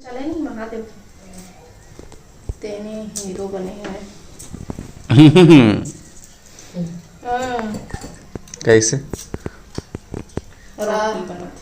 चले नहीं महादेव तेने हीरो बने हैं। कैसे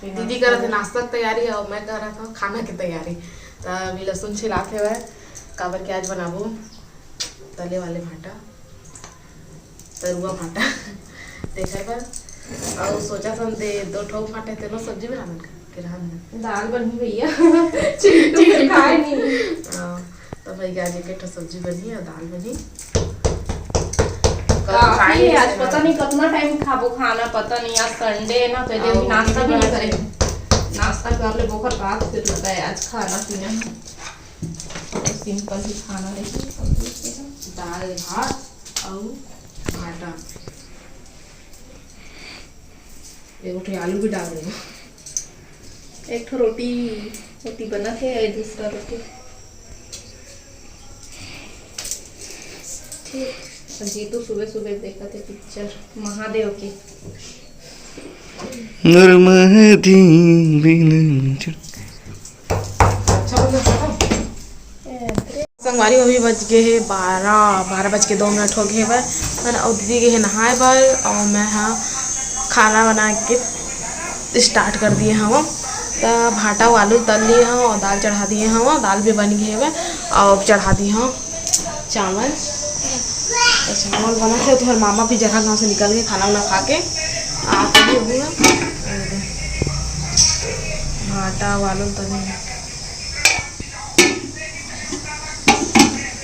दीदी कर रहे थे नाश्ता की तैयारी और मैं कर रहा था खाना की तैयारी। तो अभी लहसुन छिलाते हुए काबर के आज बनाबो तले वाले भाटा तरुआ भाटा देखे पर और सोचा था दे 2 ठो भाटे तेनो सब्जी बना के रहन दाल बनी भैया चिंटू खाए नहीं। तो भैया आज एक सब्जी बनी और दाल बनी। आज पता नहीं कितना टाइम खाबो खाना पता नहीं। आज संडे है ना तो अभी नाश्ता भी नहीं करेंगे। नाश्ता कर ले बोकर रात फिर लगता है आज खाना पीना तो सिंपल ही खाना लेके दाल भात और भाटा एक आलू भी डाल देंगे। एक ठो रोटी बना थे दूसरा रोटी ठीक। जीतू सुबह सुबह देखा थे पिक्चर महादेव की। संगवारी अभी बज गए है 12:02 हो गए है और दीदी गए है नहाए बर और मैं हाँ खाना बना के स्टार्ट कर दिए हम। तो भाटा आलू तल लिए हम और दाल चढ़ा दिए हम। दाल भी बन गई है और चढ़ा दिए हम चावल। तो चावल बना थे तो हर मामा भी जगह गाँव से निकल गए खाना वाना खा के आते भी हुए भाटा आलू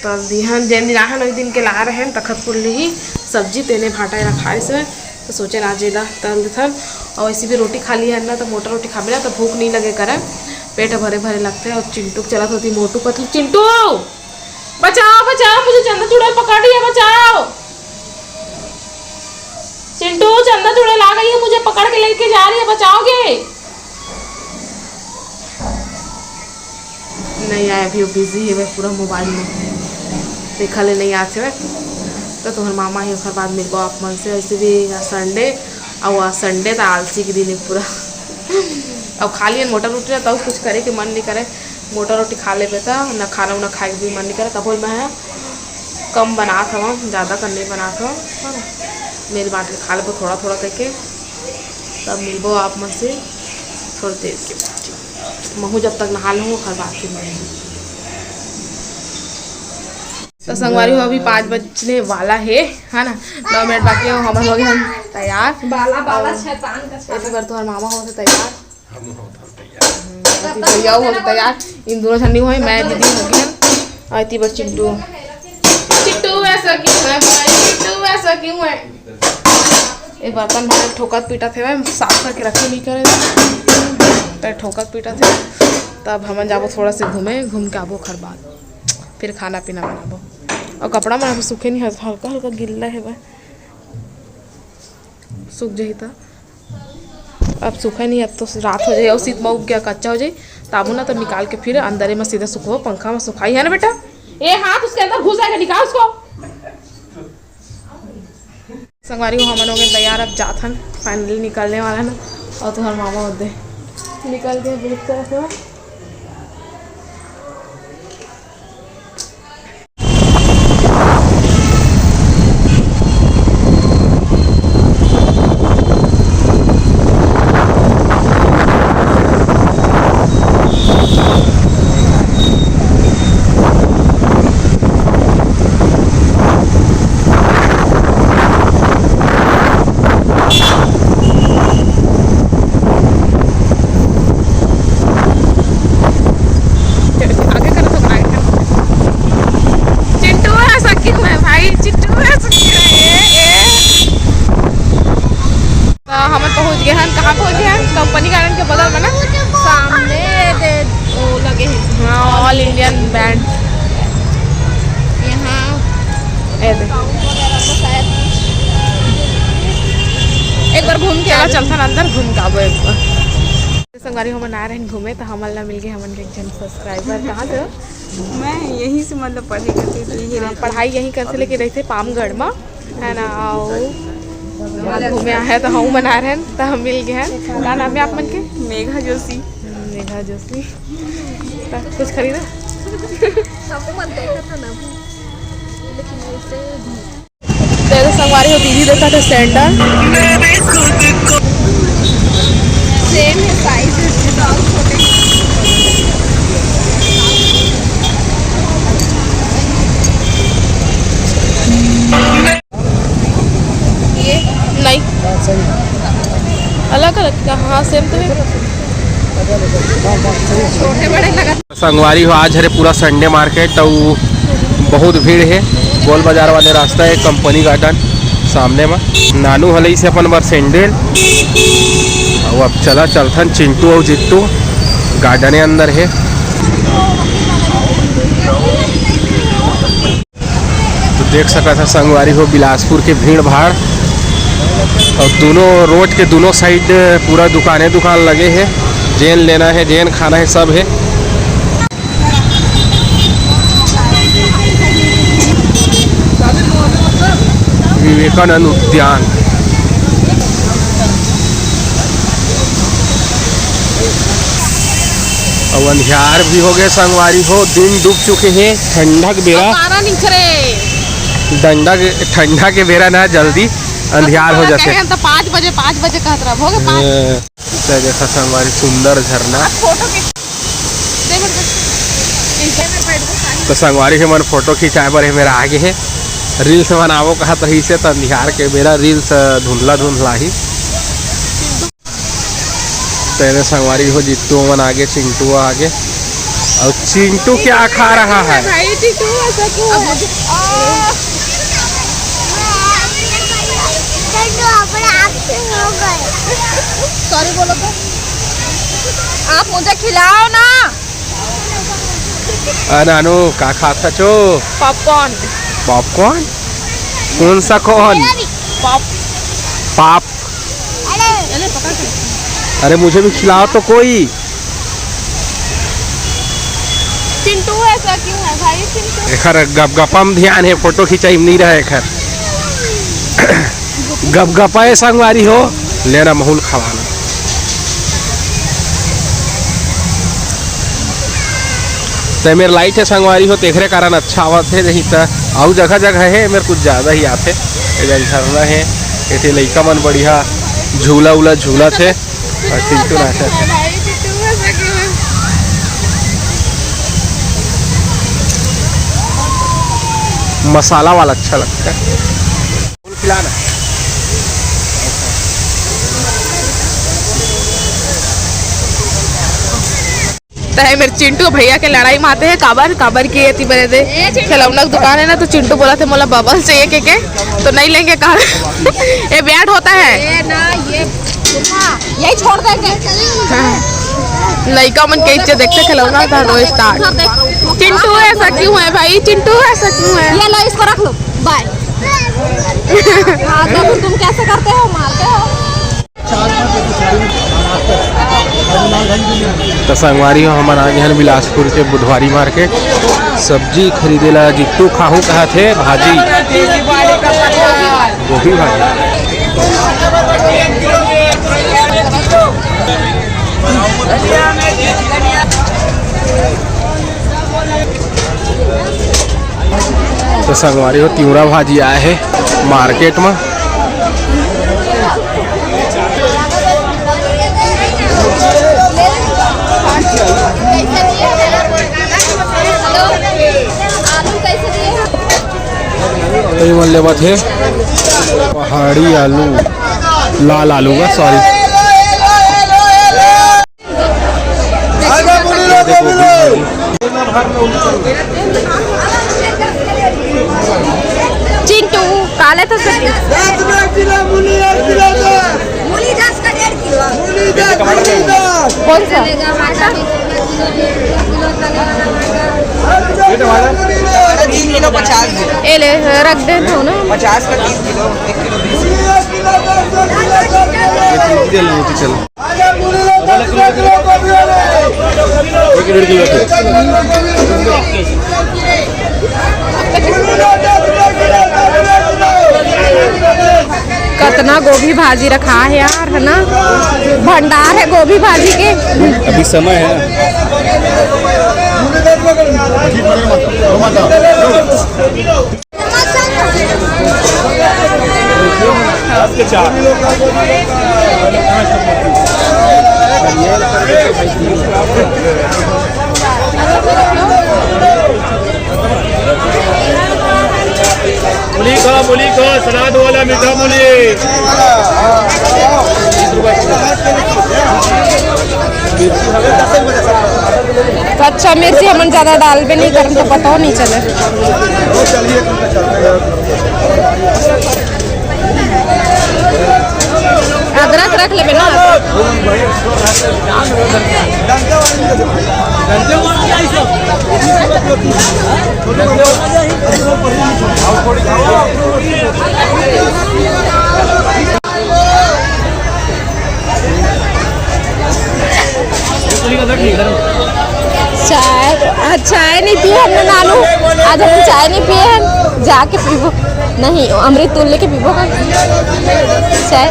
तल दिहन जैन दिन आहन एक दिन के ला रहे हैं तखतपुर ले ही सब्जी तेने भाटा रखा से तो सोचे आज ला तल देथन। और ऐसी भी रोटी खा ली है ना तो मोटा रोटी खा ना तो भूख नहीं लगे करे पेट भरे भरे लगते हैं। और चिंटू चला होती मोटू पतलू चिंटू बचाओ बचाओ मुझे चंदा चुड़ैल पकड़ लिया बचाओ। चिंटू चंदा चुड़ैल आ गई है मुझे पकड़ के लेके जा रही है बचाओगे। नहीं आया अभी बिजी है वह पूरा मोबाइल में देखा ले नहीं आते हुए तो तुम्हारे मामा ही उसके बाद मिल आप मन से। वैसे भी संडे और संडे तो आलसी के दिन है पूरा। अब खा लिए मोटा रोटी ना तब कुछ करे कि मन नहीं करे मोटा रोटी खा ले पे था ना खाना उना खाए भी मन नहीं करे तब मैं कम बना था ज़्यादा कर नहीं बना था मेरी बात खा ले थोड़ा थोड़ा करके तब मिलबो आप मन से थोड़ी देर के महू जब तक नहा लूँ हर बात की मैं। तो संगवारी हो अभी 5 बजने वाला है ना 9 मिनट बाकी हो हम हो गए हम तैयार। बाला बाला शैतान का ऐसी बार तो हर मामा हो तैयार भैया हो तैयार इन दोनों ठंडी हुई मैं दीदी हो गई आती बस चिंटू चिंटू ऐसा क्यों है भाई चिंटू ऐसा क्यों है। एक बर्तन भाई ठोकत पीटा थे साफ करके रखे नहीं करे ठोकत पीटा थे तब हम जाबो थोड़ा से घूम के आबो खर बाद फिर खाना पीना बनाबो। और कपड़ा में सूखे नहीं हल्का हल्का गिल्ला है वह सूख जाए तो अब सूखा नहीं अब तो रात हो जाए और शीत में उग गया कच्चा हो जाए ताबू ना तब निकाल के फिर अंदर में सीधा सुखो पंखा में सुखाई है ना बेटा ये हाथ उसके अंदर घुस जाएगा निकाल उसको। संगवारी को हम लोग तैयार अब जाथन फाइनली निकलने वाला ना और तुम्हारे मामा होते निकल के बुक तरह कंपनी गार्डन के बगल में ना सामने वो लगे हैं हाँ ऑल इंडियन बैंड यहाँ एक बार घूम के चलता अंदर घूम के आबो एक बार। संगवारी हम आ रहे हैं घूमे तो हमन ला मिल गए हमन के एक जन सब्सक्राइबर। कहाँ से मैं यहीं से मतलब पढ़ाई करती थी पढ़ाई यहीं करते लेकिन रहते पामगढ़ में है ना घूमे आए तो हम मना रहे हैं तो हम मिल गए हैं। क्या नाम है आप मन के? मेघा जोशी। मेघा जोशी लगता है। कुछ खरीदा? तेरे संगवारी हो दीदी देखा था सैंडल सेम है साइज छोटे। ये नहीं अलग अलग का। हाँ सेम तो है। छोटे बड़े लगा। संगवारी हो आज हरे पूरा संडे मार्केट तो बहुत भीड़ है। गोल बाजार वाले रास्ता है कंपनी गार्डन सामने में। नानू हलई से अपन बार सैंडल और अब चला चलथन चिंटू और जिट्टू गार्डन के अंदर है। तो देख सका था संगवारी हो बिलासपुर के भीड़ भाड़ और दोनों रोड के दोनों साइड पूरा दुकान लगे हैं। जैन लेना है जैन खाना है सब है। विवेकानंद उद्यान और अंधियार भी हो गए संगवारी हो। दिन डूब चुके हैं। ठंडक बेरा ठंडा के बेरा ना जल्दी अंधियार हो जाते। तो 5 बजे कहत रहा हो गए। देखा संगवारी सुंदर झरना। तो संगवारी के मन फोटो खिंचाए बर मेरा आगे है। रील्स बनावो कहा तो ही से अंधियार के बेरा रील्स धुंधला ही। तेरे संगवारी हो जिट्टू मन आगे चिंटू आगे। और चिंटू क्या खा रहा है? सॉरी बोलो तो। आप मुझे खिलाओ ना। नानू क्या खाता चो? पॉपकॉर्न। पॉपकॉर्न? कौन सा कौन? पाप। अरे मुझे भी खिलाओ तो कोई। चिंटू ऐसा क्यों है भाई? चिंटू खर गपगपम ध्यान है। फोटो खिंचाई नहीं रहे खर गपगपाए संगवारी हो लेना माहौल खवाना। तो मेरे लाइट है संगवारी हो तेखरे कारण अच्छा आवत है। नहीं तो आउ जगह है मेरे कुछ ज़्यादा ही आते। झरना है ऐसे लइका मन बढ़िया झूला थे और चिंटू नाचा थे। मसाला वाला अच्छा लगता है। खिलाना है। मेरे चिंटू भैया के लड़ाई माते हैं काबर की ये बने दे खिलौना की दुकान है ना। तो चिंटू बोला थे मोला बबल चाहिए के तो नहीं लेंगे कहा ये बैट होता है ना। यही छोड़ देंगे। लड़का मन के इच्छा देखते खिलौना था रो स्टार्ट। चिंटू ऐसा क्यों है भाई? चिंटू ऐसा क्यों है? ये लो इसको रख लो। बाय। हाँ तो तुम कैसे करते हो? मारते हो? तो संगवारी हो हम आगे हैं बिलासपुर के बुधवारी मार्केट। सब्जी खरीदेला जिट्टू खाहू कहा थे भाजी गोभी भाजी। तो संगवारी हो तिवरा भाजी आए है मार्केट में। मन लेवा थे पहाड़ी आलू लाल आलू का सॉरी। चिंटू काले तो कौन सा? 3 किलो 50 ए ले रख दे तो ना। 50 का 3 किलो 1 किलो 20। चलो कितना गोभी भाजी रखा है यार है ना। भंडार है गोभी भाजी के। अभी समय है। मूली खा सलाद वाला मीठा मूली। कच्चा मिर्ची हम ज्यादा डालबे नहीं करम तो पता नहीं चले। अदरक रख लेबे ना। चाय नहीं पिए हमने नानू, आज हम चाय नहीं पिए हैं, जाके पीबो। नहीं अमृत तोड़ लेके पीबो का चाय।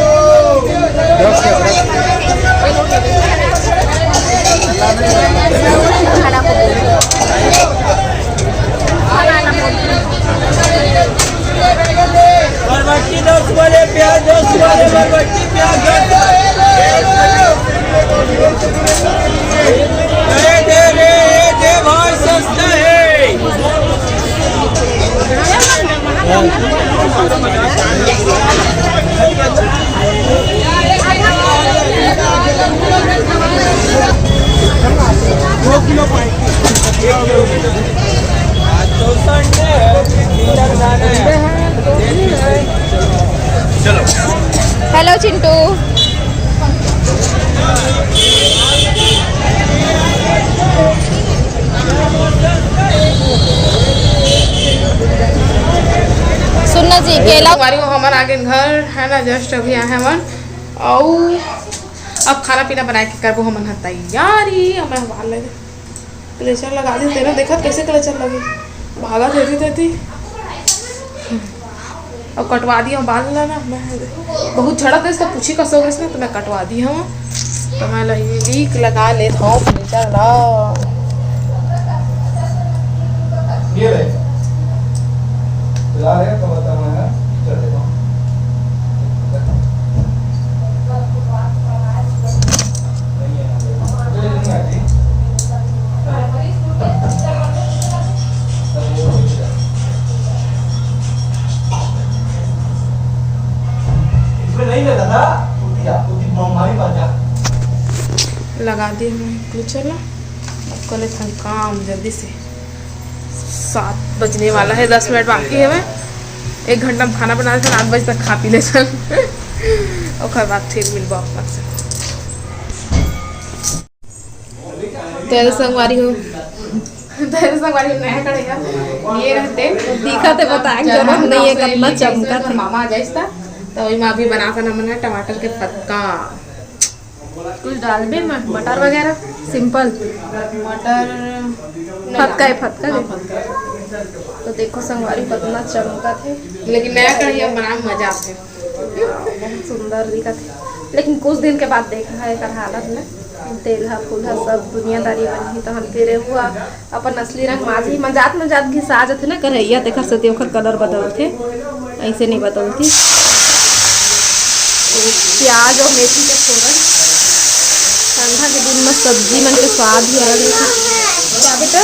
बरबट्टी 10 वाले प्याज 10 वाले बरबट्टी प्याज दे भाई सस्ता है। हेलो चिंटू। सुनना जी केला हमारी हमारे आगे घर है ना, जस्ट अभी आए हैं मन और अब खाना पीना बना के करबो हमन तैयारी। हमें हवा लगे क्लेचर लगा दी तेरा, देखा कैसे क्लेचर लगे भागा देती और कटवा दिया बाल ना। मैं बहुत झड़क है इसका, पूछी का सो इसमें तो मैं कटवा दी हूँ। तो मैं लीक लगा ले हूँ क्लेचर ला। लगा दिए मैं क्लेचर ला। अब कल था काम जल्दी से, 7 बजने वाला है, 10 मिनट बाकी है। मैं 1 घंटा में खाना बना था, 8 बजे तक खा पी ले चल और बाद फिर मिलबो आपन से। तेरे संगवारी हो नया करेगा ये रहते तीखा ते बताए जरूरत नहीं है, कितना चमका था। मामा आ जाइए तो वही माँ भी बना कर मन है टमाटर के पत्ता कुछ डालबे मटर वगैरह सिंपल मटर फटका है फटका है। तो देखो संगवारी कितना चमका थे, लेकिन नया कढ़ाई बनाने में मजा आते बहुत सुंदर दिखा थे। लेकिन कुछ दिन के बाद देखा है एकर हालत में तेलहा फूलहा सब दुनियादारी बनी तो हम तेरे हुआ अपन असली रंग माझी मजात घिसा जाते ना करैया देखा सती ओकर कलर बदलते, ऐसे नहीं बदलती। तो प्याज और मेथी के फोरन ठंडा के दिन में सब्जी मन के स्वाद ही अलग है। क्या बेटा